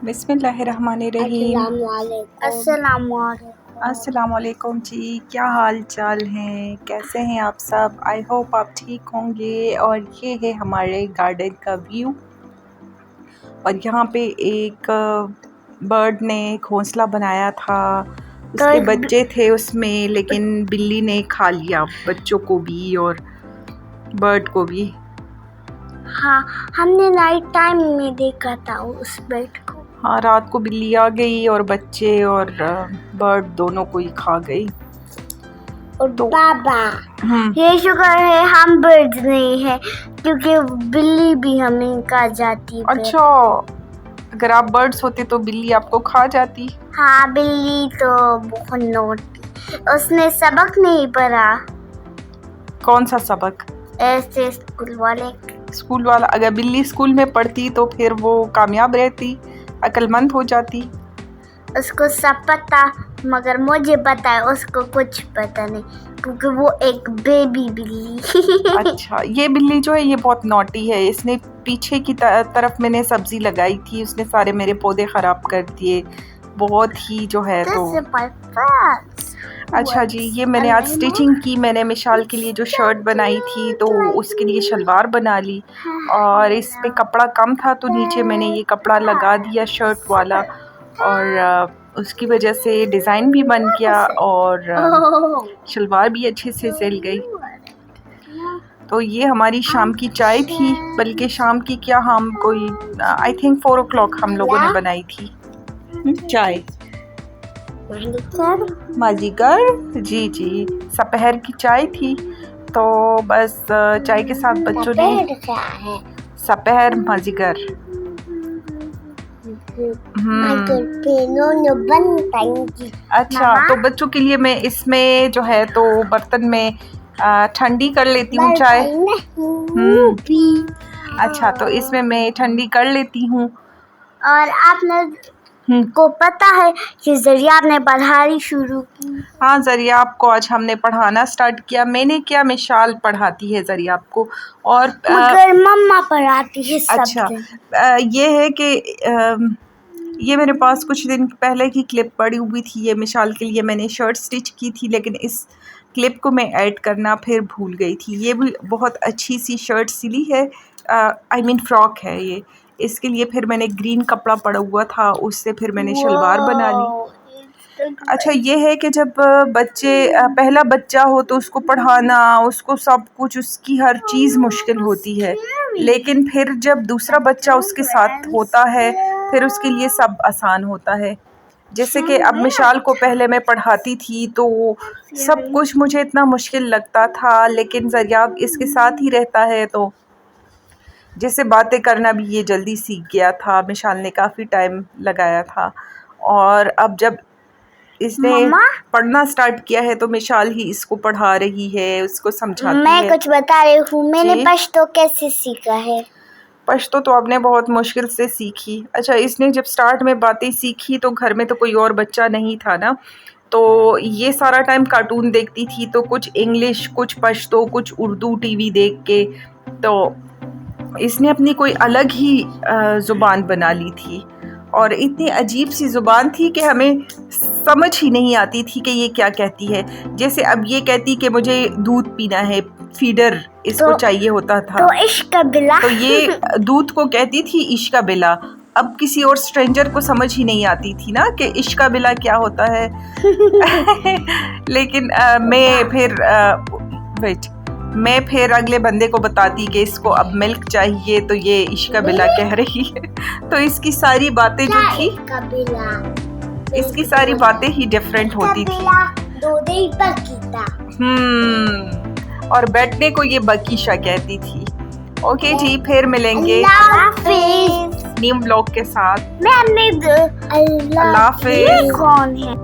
बिस्मिल्लाहिर्रहमानिर्रहीम। अस्सलाम वालेकुम जी, क्या हाल चाल हैं, कैसे हैं आप सब। आई होप आप ठीक होंगे। और ये है हमारे गार्डन का व्यू। और यहाँ पे एक बर्ड ने घोंसला बनाया था, उसके बच्चे थे उसमें, लेकिन बिल्ली ने खा लिया बच्चों को भी और बर्ड को भी। हाँ, हमने नाइट टाइम में देखा था उस बर्ड को। हाँ, रात को बिल्ली आ गई और बच्चे और बर्ड दोनों को ही खा गई। और तो, बाबा ये शुक्र है हम बर्ड नहीं है, क्योंकि बिल्ली भी हमें खा जाती। अच्छा, अगर आप बर्ड्स होते तो बिल्ली आपको खा जाती। हाँ, बिल्ली तो बहुत नोटी, उसने सबक नहीं पढ़ा। कौन सा सबक? ऐसे स्कूल वाला। अगर बिल्ली स्कूल में पढ़ती तो फिर वो कामयाब रहती, अक्लमंद हो जाती। उसको सब पता, मगर मुझे पता है उसको कुछ पता नहीं, क्योंकि वो एक बेबी बिल्ली। अच्छा, ये बिल्ली जो है ये बहुत नॉटी है। इसने पीछे की तरफ मैंने सब्जी लगाई थी, उसने सारे मेरे पौधे ख़राब कर दिए, बहुत ही जो है तो। अच्छा जी, ये मैंने आज स्टिचिंग की। मैंने मिशाल के लिए जो शर्ट बनाई थी तो उसके लिए शलवार बना ली, और इस पे कपड़ा कम था तो नीचे मैंने ये कपड़ा लगा दिया शर्ट वाला, और उसकी वजह से डिज़ाइन भी बन गया और शलवार भी अच्छे से सिल गई। तो ये हमारी शाम की चाय थी, बल्कि शाम की क्या, हम कोई आई थिंक 4 o'clock हम लोगों ने बनाई थी चाय। माजीगर जी जी, दोपहर की चाय थी। तो बस चाय के साथ बच्चों ने दोपहर माजीगर। अच्छा, तो बच्चों के लिए मैं इसमें जो है तो बर्तन में ठंडी कर लेती हूँ चाय। अच्छा, तो इसमें मैं ठंडी कर लेती हूँ। और आपने को पता है कि ज़रिया ने पढ़ाई शुरू की? हाँ, ज़रिया आपको आज हमने पढ़ाना स्टार्ट किया। मैंने क्या, मिशाल पढ़ाती है ज़रिया आपको, और मगर मम्मा पढ़ाती है सब। अच्छा, ये है कि ये मेरे पास कुछ दिन पहले की क्लिप पड़ी हुई थी। ये मिशाल के लिए मैंने शर्ट स्टिच की थी, लेकिन इस क्लिप को मैं ऐड करना फिर भूल गई थी। ये भी बहुत अच्छी सी शर्ट सिली है, आई मीन फ्रॉक है ये। इसके लिए फिर मैंने ग्रीन कपड़ा पड़ा हुआ था, उससे फिर मैंने शलवार बना ली। अच्छा, ये है कि जब पहला बच्चा हो तो उसको पढ़ाना, उसको सब कुछ, उसकी हर चीज़ मुश्किल होती है, लेकिन फिर जब दूसरा बच्चा उसके साथ होता है फिर उसके लिए सब आसान होता है। जैसे कि अब मिशाल को पहले मैं पढ़ाती थी तो सब कुछ मुझे इतना मुश्किल लगता था, लेकिन ज़रिया इसके साथ ही रहता है तो जैसे बातें करना भी ये जल्दी सीख गया था। मिशाल ने काफ़ी टाइम लगाया था, और अब जब इसने पढ़ना स्टार्ट किया है तो मिशाल ही इसको पढ़ा रही है, उसको समझाती है। मैं कुछ बता रही हूँ, मैंने पश्तो कैसे सीखा है। पश्तो तो आपने बहुत मुश्किल से सीखी। अच्छा, इसने जब स्टार्ट में बातें सीखी तो घर में तो कोई और बच्चा नहीं था ना, तो ये सारा टाइम कार्टून देखती थी, तो कुछ इंग्लिश, कुछ पश्तो, कुछ उर्दू टीवी देख के तो इसने अपनी कोई अलग ही ज़ुबान बना ली थी, और इतनी अजीब सी ज़ुबान थी कि हमें समझ ही नहीं आती थी कि ये क्या कहती है। जैसे अब ये कहती कि मुझे दूध पीना है, फीडर इसको चाहिए होता था, तो इश्का बिला, तो ये दूध को कहती थी इश्का बिला। अब किसी और स्ट्रेंजर को समझ ही नहीं आती थी ना कि इश्का बिला क्या होता है। लेकिन मैं फिर अगले बंदे को बताती कि इसको अब मिल्क चाहिए, तो ये इश्का बिला कह रही है। तो इसकी सारी बातें जो थी, इसकी सारी बातें ही डिफरेंट होती थी। और बैठने को ये बकीशा कहती थी। ओके जी, फिर मिलेंगे न्यू ब्लॉग के साथ। अल्लाह हाफिज़। कौन है?